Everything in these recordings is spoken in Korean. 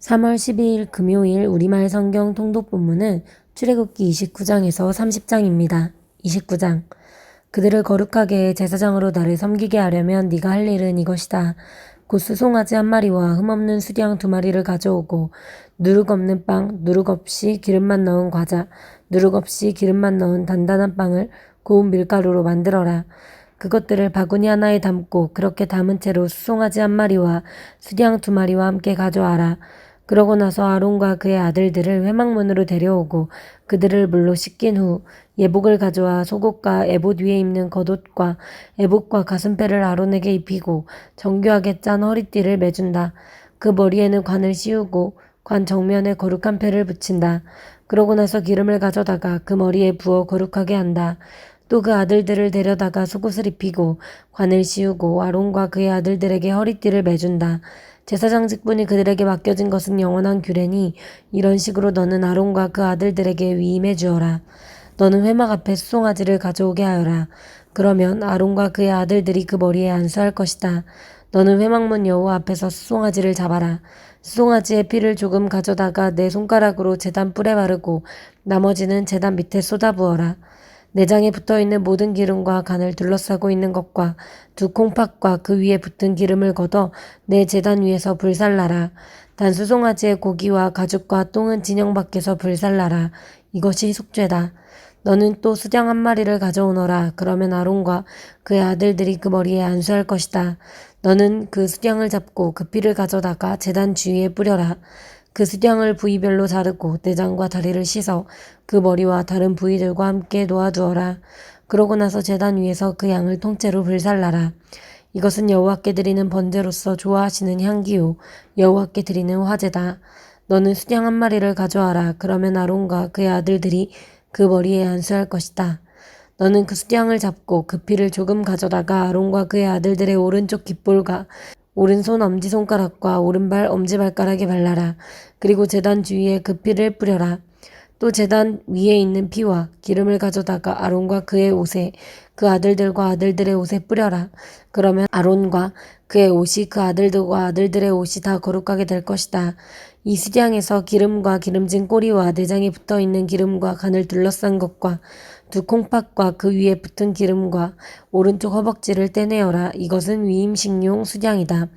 3월 12일 금요일 우리말 성경 통독 본문은 출애굽기 29장에서 30장입니다. 29장. 그들을 거룩하게 해 제사장으로 나를 섬기게 하려면 네가 할 일은 이것이다. 곧 수송아지 한 마리와 흠없는 수양 2마리를 가져오고 누룩 없는 빵, 누룩 없이 기름만 넣은 과자, 누룩 없이 기름만 넣은 단단한 빵을 고운 밀가루로 만들어라. 그것들을 바구니 하나에 담고 그렇게 담은 채로 수송아지 한 마리와 수양 2마리와 함께 가져와라. 그러고 나서 아론과 그의 아들들을 회막문으로 데려오고 그들을 물로 씻긴 후 예복을 가져와 속옷과 에봇 위에 입는 겉옷과 에봇과 가슴패를 아론에게 입히고 정교하게 짠 허리띠를 매준다. 그 머리에는 관을 씌우고 관 정면에 거룩한 패를 붙인다. 그러고 나서 기름을 가져다가 그 머리에 부어 거룩하게 한다. 또 그 아들들을 데려다가 속옷을 입히고 관을 씌우고 아론과 그의 아들들에게 허리띠를 매준다. 제사장 직분이 그들에게 맡겨진 것은 영원한 규례니 이런 식으로 너는 아론과 그 아들들에게 위임해 주어라. 너는 회막 앞에 수송아지를 가져오게 하여라. 그러면 아론과 그의 아들들이 그 머리에 안수할 것이다. 너는 회막문 여호와 앞에서 수송아지를 잡아라. 수송아지의 피를 조금 가져다가 내 손가락으로 제단 뿔에 바르고 나머지는 제단 밑에 쏟아부어라. 내장에 붙어있는 모든 기름과 간을 둘러싸고 있는 것과 2콩팥과 그 위에 붙은 기름을 걷어 내 제단 위에서 불살라라. 단 수송아지의 고기와 가죽과 똥은 진영 밖에서 불살라라. 이것이 속죄다. 너는 또 수장 한 마리를 가져오너라. 그러면 아론과 그의 아들들이 그 머리에 안수할 것이다. 너는 그 수장을 잡고 그 피를 가져다가 제단 주위에 뿌려라. 그 수량을 부위별로 자르고 내장과 다리를 씻어 그 머리와 다른 부위들과 함께 놓아두어라. 그러고 나서 제단 위에서 그 양을 통째로 불살라라. 이것은 여호와께 드리는 번제로서 좋아하시는 향기요 여호와께 드리는 화제다. 너는 수량 한 마리를 가져와라. 그러면 아론과 그의 아들들이 그 머리에 안수할 것이다. 너는 그 수량을 잡고 그 피를 조금 가져다가 아론과 그의 아들들의 오른쪽 깃볼과 오른손 엄지손가락과 오른발 엄지발가락에 발라라. 그리고 제단 주위에 그 피를 뿌려라. 또 제단 위에 있는 피와 기름을 가져다가 아론과 그의 옷에 그 아들들과 아들들의 옷에 뿌려라. 그러면 아론과 그의 옷이 그 아들들과 아들들의 옷이 다 거룩하게 될 것이다. 이 수량에서 기름과 기름진 꼬리와 내장에 붙어있는 기름과 간을 둘러싼 것과 2콩팥과 그 위에 붙은 기름과 오른쪽 허벅지를 떼내어라. 이것은 위임식용 수량이다.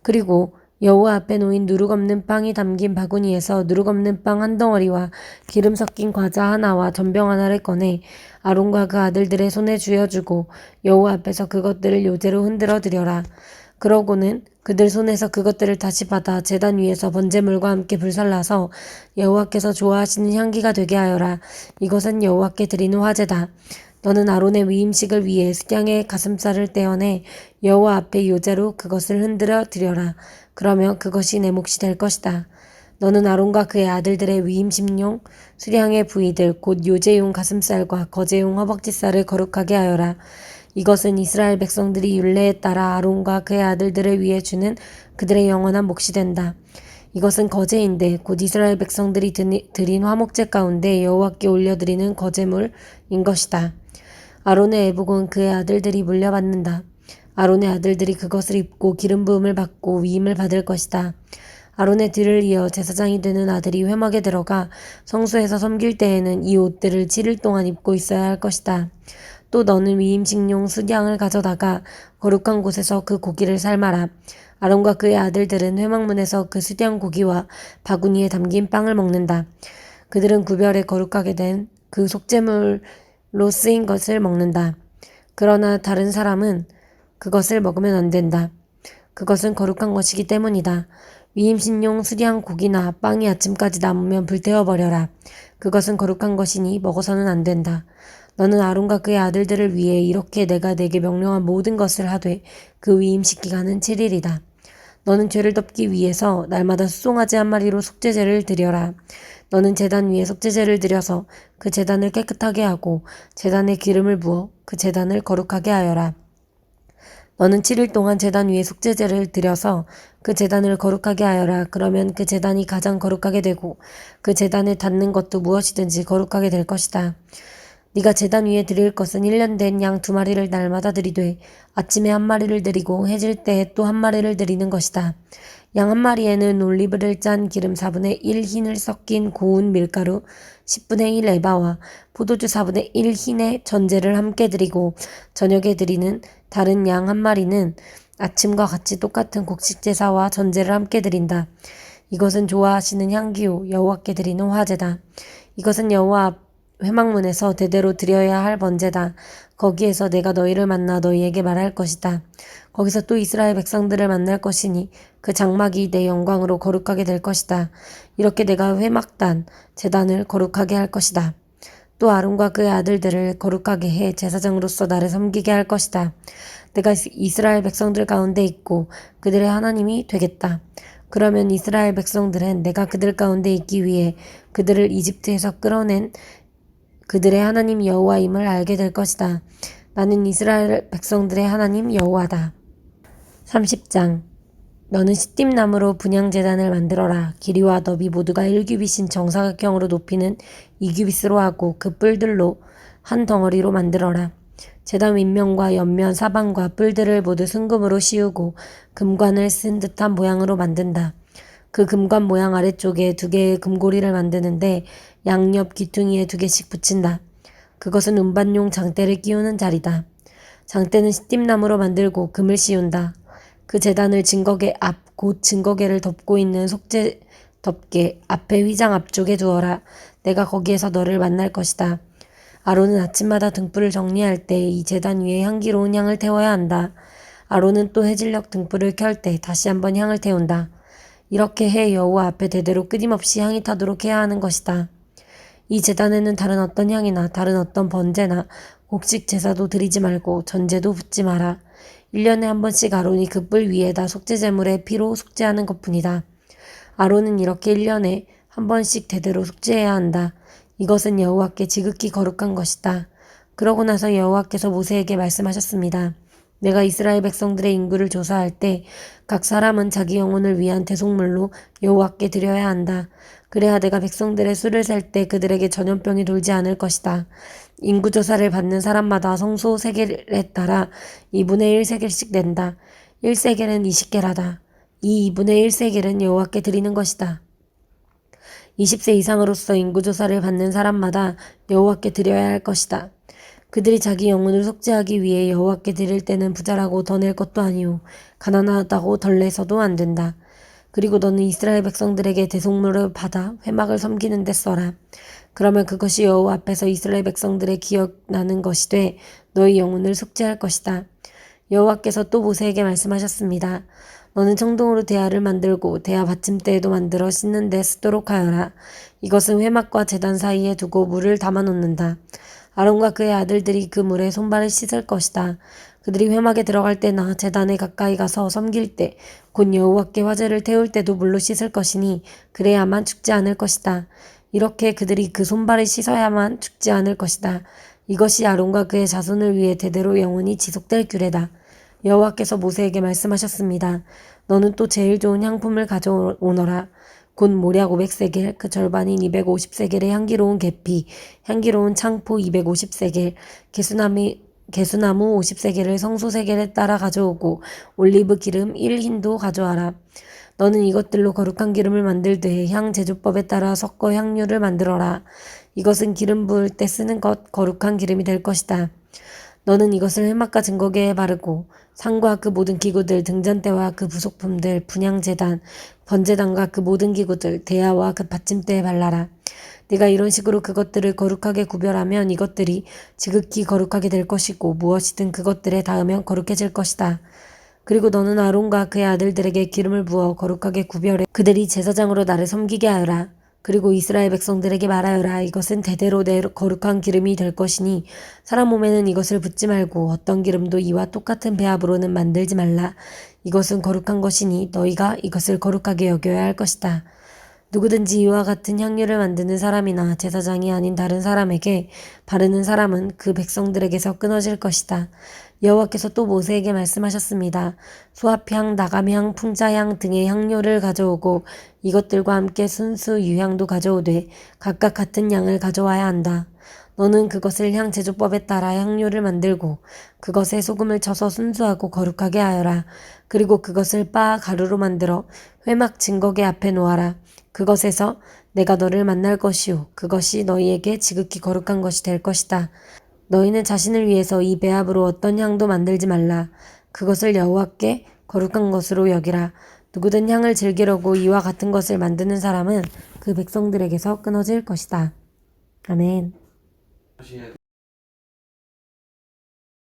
그리고 여호와 앞에 놓인 누룩 없는 빵이 담긴 바구니에서 누룩 없는 빵 한 덩어리와 기름 섞인 과자 하나와 전병 하나를 꺼내 아론과 그 아들들의 손에 쥐어주고 여호와 앞에서 그것들을 요제로 흔들어 드려라. 그러고는 그들 손에서 그것들을 다시 받아 제단 위에서 번제물과 함께 불살라서 여호와께서 좋아하시는 향기가 되게 하여라. 이것은 여호와께 드리는 화제다. 너는 아론의 위임식을 위해 수양의 가슴살을 떼어내 여호와 앞에 요제로 그것을 흔들어 드려라. 그러면 그것이 내 몫이 될 것이다. 너는 아론과 그의 아들들의 위임식용 수량의 부위들 곧 요제용 가슴살과 거제용 허벅지살을 거룩하게 하여라. 이것은 이스라엘 백성들이 율례에 따라 아론과 그의 아들들을 위해 주는 그들의 영원한 몫이 된다. 이것은 거제인데 곧 이스라엘 백성들이 드린 화목제 가운데 여호와께 올려드리는 거제물인 것이다. 아론의 애복은 그의 아들들이 물려받는다. 아론의 아들들이 그것을 입고 기름 부음을 받고 위임을 받을 것이다. 아론의 뒤를 이어 제사장이 되는 아들이 회막에 들어가 성소에서 섬길 때에는 이 옷들을 7일 동안 입고 있어야 할 것이다. 또 너는 위임식용 수량을 가져다가 거룩한 곳에서 그 고기를 삶아라. 아론과 그의 아들들은 회막문에서 그 수량 고기와 바구니에 담긴 빵을 먹는다. 그들은 구별에 거룩하게 된 그 속죄물로 쓰인 것을 먹는다. 그러나 다른 사람은 그것을 먹으면 안 된다. 그것은 거룩한 것이기 때문이다. 위임식용 수량 고기나 빵이 아침까지 남으면 불태워버려라. 그것은 거룩한 것이니 먹어서는 안 된다. 너는 아론과 그의 아들들을 위해 이렇게 내가 내게 명령한 모든 것을 하되 그 위임식 기간은 7일이다. 너는 죄를 덮기 위해서 날마다 수송아지 한 마리로 속죄제를 드려라. 너는 제단 위에 속죄제를 드려서 그 제단을 깨끗하게 하고 제단에 기름을 부어 그 제단을 거룩하게 하여라. 너는 7일 동안 제단 위에 속죄제를 드려서 그 제단을 거룩하게 하여라. 그러면 그 제단이 가장 거룩하게 되고 그 제단에 닿는 것도 무엇이든지 거룩하게 될 것이다. 네가 제단 위에 드릴 것은 1년 된 양 2마리를 날마다 드리되 아침에 한 마리를 드리고 해질 때에 또 한 마리를 드리는 것이다. 양 한 마리에는 올리브를 짠 기름 4분의 1 흰을 섞인 고운 밀가루 10분의 1 에바와 포도주 4분의 1 흰의 전제를 함께 드리고 저녁에 드리는 다른 양 한 마리는 아침과 같이 똑같은 곡식 제사와 전제를 함께 드린다. 이것은 좋아하시는 향기요 여호와께 드리는 화제다. 이것은 여호와 앞 회막문에서 대대로 드려야 할 번제다. 거기에서 내가 너희를 만나 너희에게 말할 것이다. 거기서 또 이스라엘 백성들을 만날 것이니 그 장막이 내 영광으로 거룩하게 될 것이다. 이렇게 내가 회막단 제단을 거룩하게 할 것이다. 또 아론과 그의 아들들을 거룩하게 해 제사장으로서 나를 섬기게 할 것이다. 내가 이스라엘 백성들 가운데 있고 그들의 하나님이 되겠다. 그러면 이스라엘 백성들은 내가 그들 가운데 있기 위해 그들을 이집트에서 끌어낸 그들의 하나님 여호와임을 알게 될 것이다. 나는 이스라엘 백성들의 하나님 여호와다. 30장 너는 시띠나무로 분향제단을 만들어라. 길이와 너비 모두가 1규빗인 정사각형으로 높이는 2규빗으로 하고 그 뿔들로 한 덩어리로 만들어라. 제단 윗면과 옆면 사방과 뿔들을 모두 순금으로 씌우고 금관을 쓴 듯한 모양으로 만든다. 그 금관 모양 아래쪽에 2개의 금고리를 만드는데 양옆 귀퉁이에 2개씩 붙인다. 그것은 운반용 장대를 끼우는 자리다. 장대는 시띠나무로 만들고 금을 씌운다. 그 제단을 증거계 앞 곧 증거계를 덮고 있는 속죄 덮개 앞에 휘장 앞쪽에 두어라. 내가 거기에서 너를 만날 것이다. 아론은 아침마다 등불을 정리할 때 이 제단 위에 향기로운 향을 태워야 한다. 아론은 또 해질녘 등불을 켤 때 다시 한번 향을 태운다. 이렇게 해 여호와 앞에 대대로 끊임없이 향이 타도록 해야 하는 것이다. 이 제단에는 다른 어떤 향이나 다른 어떤 번제나 곡식 제사도 드리지 말고 전제도 붓지 마라. 1년에 한 번씩 아론이 그 뿔 위에다 속죄제물의 피로 속죄하는 것뿐이다. 아론은 이렇게 1년에 한 번씩 대대로 속죄해야 한다. 이것은 여호와께 지극히 거룩한 것이다. 그러고 나서 여호와께서 모세에게 말씀하셨습니다. 내가 이스라엘 백성들의 인구를 조사할 때 각 사람은 자기 영혼을 위한 대속물로 여호와께 드려야 한다. 그래야 내가 백성들의 수를 셀 때 그들에게 전염병이 돌지 않을 것이다. 인구조사를 받는 사람마다 성소 세겔에 따라 2분의 1 세겔씩 낸다. 1세겔은 20개라다. 이 2분의 1 세겔은 여호와께 드리는 것이다. 20세 이상으로서 인구조사를 받는 사람마다 여호와께 드려야 할 것이다. 그들이 자기 영혼을 속죄하기 위해 여호와께 드릴 때는 부자라고 더 낼 것도 아니오 가난하다고 덜 내서도 안 된다. 그리고 너는 이스라엘 백성들에게 대속물을 받아 회막을 섬기는 데 써라. 그러면 그것이 여호와 앞에서 이스라엘 백성들의 기억나는 것이 돼 너희 영혼을 속죄할 것이다. 여호와께서 또 모세에게 말씀하셨습니다. 너는 청동으로 대야를 만들고 대야 받침대에도 만들어 씻는 데 쓰도록 하여라. 이것은 회막과 제단 사이에 두고 물을 담아 놓는다. 아론과 그의 아들들이 그 물에 손발을 씻을 것이다. 그들이 회막에 들어갈 때나 제단에 가까이 가서 섬길 때 곧 여호와께 화제를 태울 때도 물로 씻을 것이니 그래야만 죽지 않을 것이다. 이렇게 그들이 그 손발을 씻어야만 죽지 않을 것이다. 이것이 아론과 그의 자손을 위해 대대로 영원히 지속될 규례다. 여호와께서 모세에게 말씀하셨습니다. 너는 또 제일 좋은 향품을 가져오너라. 곧 모략 500세겔, 그 절반인 250세겔의 향기로운 계피, 향기로운 창포 250세겔, 개수나무 50세겔을 성소세겔에 따라 가져오고 올리브 기름 1흰도 가져와라. 너는 이것들로 거룩한 기름을 만들되 향 제조법에 따라 섞어 향유를 만들어라. 이것은 기름 부을 때 쓰는 것 거룩한 기름이 될 것이다. 너는 이것을 회막과 증거계에 바르고 상과 그 모든 기구들, 등잔대와 그 부속품들, 분향제단, 번제단과 그 모든 기구들, 대야와 그 받침대에 발라라. 네가 이런 식으로 그것들을 거룩하게 구별하면 이것들이 지극히 거룩하게 될 것이고 무엇이든 그것들에 닿으면 거룩해질 것이다. 그리고 너는 아론과 그의 아들들에게 기름을 부어 거룩하게 구별해 그들이 제사장으로 나를 섬기게 하여라. 그리고 이스라엘 백성들에게 말하여라. 이것은 대대로 내 거룩한 기름이 될 것이니 사람 몸에는 이것을 붓지 말고 어떤 기름도 이와 똑같은 배합으로는 만들지 말라. 이것은 거룩한 것이니 너희가 이것을 거룩하게 여겨야 할 것이다. 누구든지 이와 같은 향유를 만드는 사람이나 제사장이 아닌 다른 사람에게 바르는 사람은 그 백성들에게서 끊어질 것이다. 여호와께서 또 모세에게 말씀하셨습니다. 수압향, 나감향, 풍자향 등의 향료를 가져오고 이것들과 함께 순수 유향도 가져오되 각각 같은 양을 가져와야 한다. 너는 그것을 향 제조법에 따라 향료를 만들고 그것에 소금을 쳐서 순수하고 거룩하게 하여라. 그리고 그것을 빻아 가루로 만들어 회막 증거계 앞에 놓아라. 그것에서 내가 너를 만날 것이요 그것이 너희에게 지극히 거룩한 것이 될 것이다. 너희는 자신을 위해서 이 배합으로 어떤 향도 만들지 말라. 그것을 여호와께 거룩한 것으로 여기라. 누구든 향을 즐기려고 이와 같은 것을 만드는 사람은 그 백성들에게서 끊어질 것이다. 아멘.